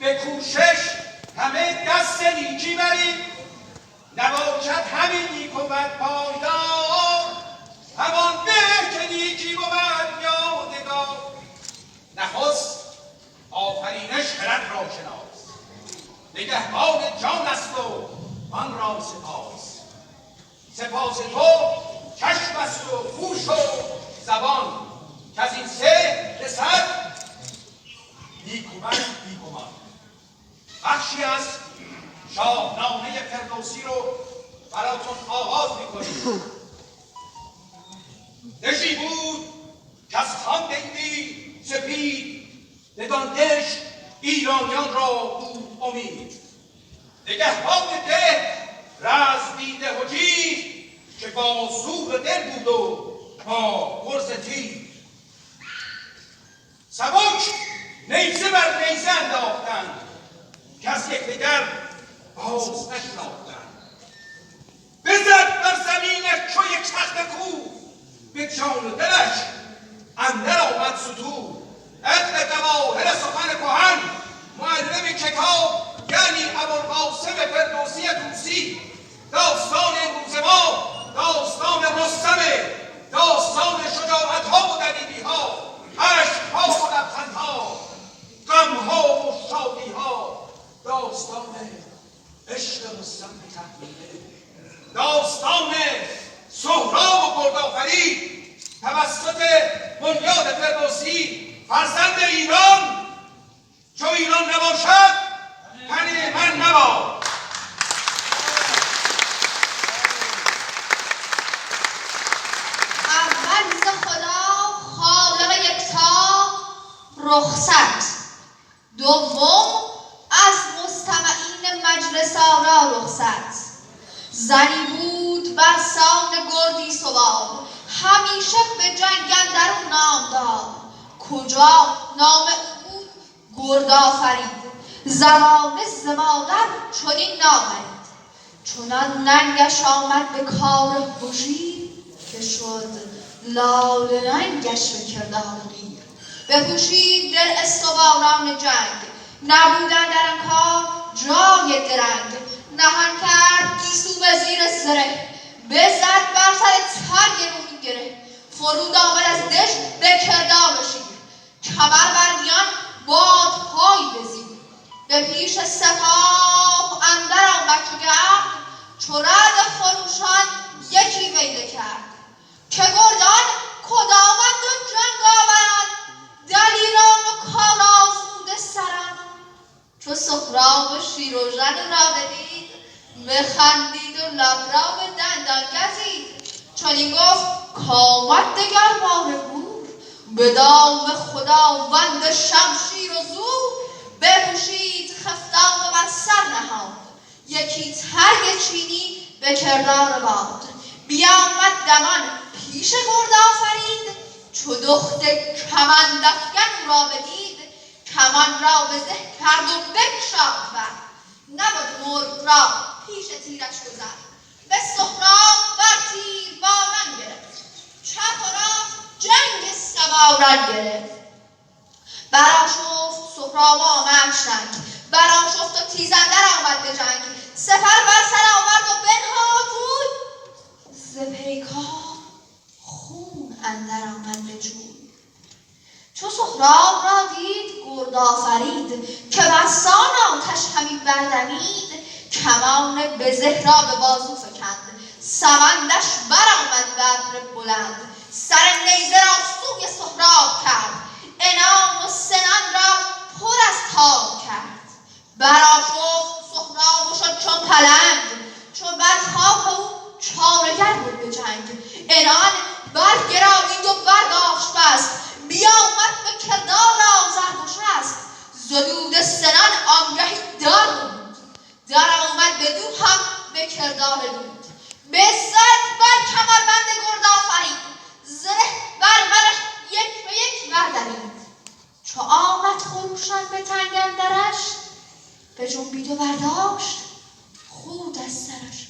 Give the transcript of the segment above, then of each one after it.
به کوشش همه دست نیکی بریم، نباشد همین نیک و بد پایدار، همان به که نیکی بود یادگار. نخست آفرینش خرد را شناس، نگهبان جان است و آن را سپاس تو چشم است و گوش و زبان، که از این سه رسد نیکومد بیگمان. بخشی از شاهنامه فردوسی رو براتون آغاز میکنیم. دژی بود که از خان دیدی سپید، بدان دژ ایرانیان را بود امید. نگهبان ده رزمدیده هجیر، که با زور دل بود و با گرز تیر. سبک نیزه بر نیزه انداختند، که از یکدیگر باز نشناختند. بزد بر زمینش چو یک تخت کوه، به جان و دلش اندر آمد ستوه. عقل جواهر سخن کهن، معلم کتاب یعنی ابوالقاسم فردوسی طوسی. داستان امروز ما داستان رستمه، داستان شجاعت‌ها و دلیری‌ها، عشق‌ها و لبخندها، غم‌ها و شادی‌ها. داستان عشق رستم به تحمیله، داستان سهراب و گردآفرید توسط بنیاد فردوسی فرزند ایران. چو ایران نباشد تن من نباد. اول ز خدا خالق یکتا رخصت، دوم از مستمعین مجلس آرا رخصت. زنی بود بر سان گردی سوار، همیشه به جنگ اندرون نام دار. کجا نام او بود گردآفرید، زمانه ز مادر چنین نامید. چنان ننگش آمد به کار هژیر، که شد لاله رنگش به کردار قیر. بپوشید دل استواران جنگ، نبودن در آن کار جای درنگ. نهان کرد گیسو به زیر زره، بزد بر سر ترگ رومی گره. فرود آمد از دژ به کردار شیر، کمر بر میان بادپای به زیر. به پیش سپاه اندر آمد چو گرد، چو رعد خروشان یکی ویله کرد. که گردان کدامند و جنگ آورند، دلیران و کار آزموده سرند. چو سهراب شیراوژن را بدید، بخندید و لب را به دندان گزید. چنین گفت کآمد دگرباره گور، به دام خداوند شمشیر و زور. بپوشید خفتان و بر سر نهاد، یکی ترگ چینی به کردار باد. بیامد دمان پیش گردآفرید، چو دخت کمند افگن او را بدید. کمان را به زه کرد و بگشاد بر، نبد مرغ را پیش تیرش گذر. به سهراب بر تیر باران گرفت، چپ و راست جنگ سواران گرفت. برآشفت سهراب آمدشنگ، برآشفت و تیز اندر آمد به جنگ. سپر بر سر آورد و بنهاد روی، ز پیکار خون اندر آمد به جوی. چو سهراب را دید گردآفرید، که بر سان آتش همی بردمید. کمان بزه را به بازو فکند، سمندش برآمد به ابر بلند. سر نیزه را سوی سهراب کرد، عنان و سنان را پر از تاب کرد. برآشفت سهراب و شد چون پلنگ، چو بدخواه او چارهگر بود به جنگ. عنان برگرایید و برداشت بست، بیامد به کردار آزرد و شست. زدود سنان آنگهی دار بود، در آمد بدو هم به کردار دود. بزد بر کمربند گردآفرید، زره بر برش یک به یک بردرید. چو آمد خروشان به تنگ اندرش، بجنبید و برداشت خود از سرش.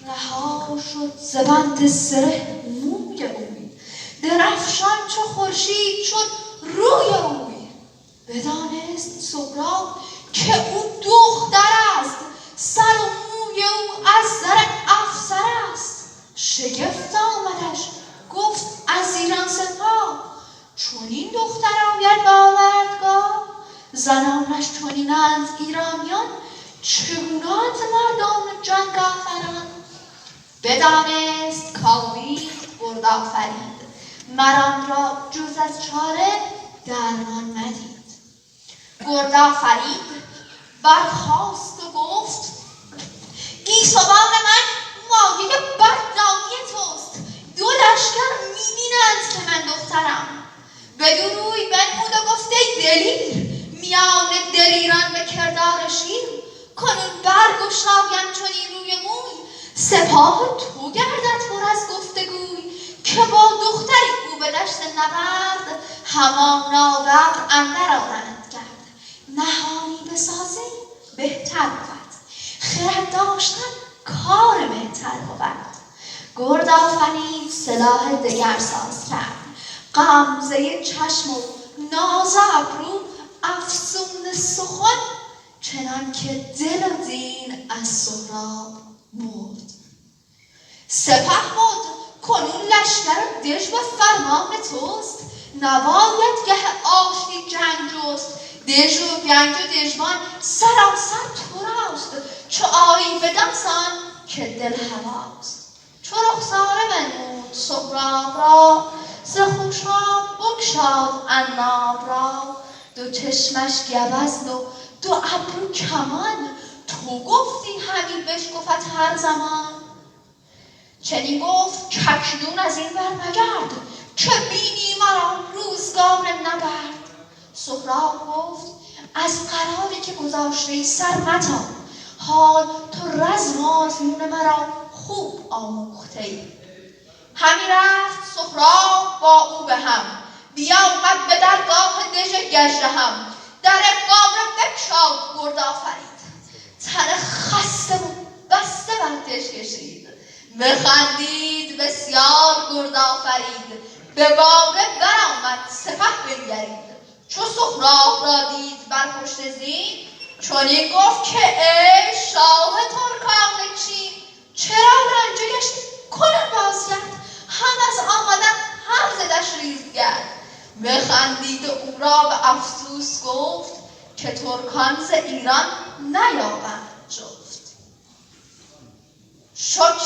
رها شد ز بند زره موی اوی، درفشان چو خورشید شد روی اوی. بدانست دانست سهراب که او دختر است، سر و موی او از زر افسر است. شگفت آمدش گفت از ایران سپاه، چون این دختر آید به آوردگاه. زنانش چنینند ایرانیان، چگونات مردان جنگ آفران. بدانست کاوی گرد آفرید، مران را جز از چاره درمان ندید. گرد آفرید برخاست و گفت گیسوان من مایه بدنامی توست. دو لشکر میبینند که من دخترم. بدو روی بنمود و گفت ای دلیر، میان دلیران به کردار شیر. کنون برگشایم چنین روی موی، سپاه تو گردد پر از گفتگوی. که با دختری او به دشت نبرد، همانا وقت اندر آرند کرد. نهانی بسازی بهتر بود، خرد داشتن کار بهتر بود. گرد آفرید سلاح دگر ساز کرد، غمزه چشم و ناز ابرو، افسون سخن چنان که دل و دین از سهراب مرد. سپه بود کنون لشکر دژ به فرمان توست. نباید گه آشتی جنگ جست، دژ و گنج و دژبان سراسر تو راست. چو آیی بدان سان که دل هواست. چو رخساره بنمود سهراب را، ز خوشام بگشاد عناب را. دو چشمش گوزن و دو ابرو کمان، تو گفتی همی بشکفد هر زمان. چنین گفت کاکنون از این بر مگرد، که بینی مرا روزگار نبرد. سهراب گفت از قراری که گذاشته ای سر متاب، حال تو رزم آزمون مرا خوب آموخته ای. همی رفت سهراب با او به هم، بیامد به درگاه دژ گژدهم. در باره بگشاد گرد آفرید، تن خسته و بسته بر دژ کشید. بخندید بسیار گرد آفرید، به باره برآمد سپه بنگرید. چو سهراب را دید بر پشت زین، چنین گفت که ای شاه ترکان چین. چرا رنجه گشتی کنون بازگرد، هم از آمدن هم ز دشت ریز گرد. بخندید و او را به افسوس گفت، که ترکان ز ایران نیابند جفت. شد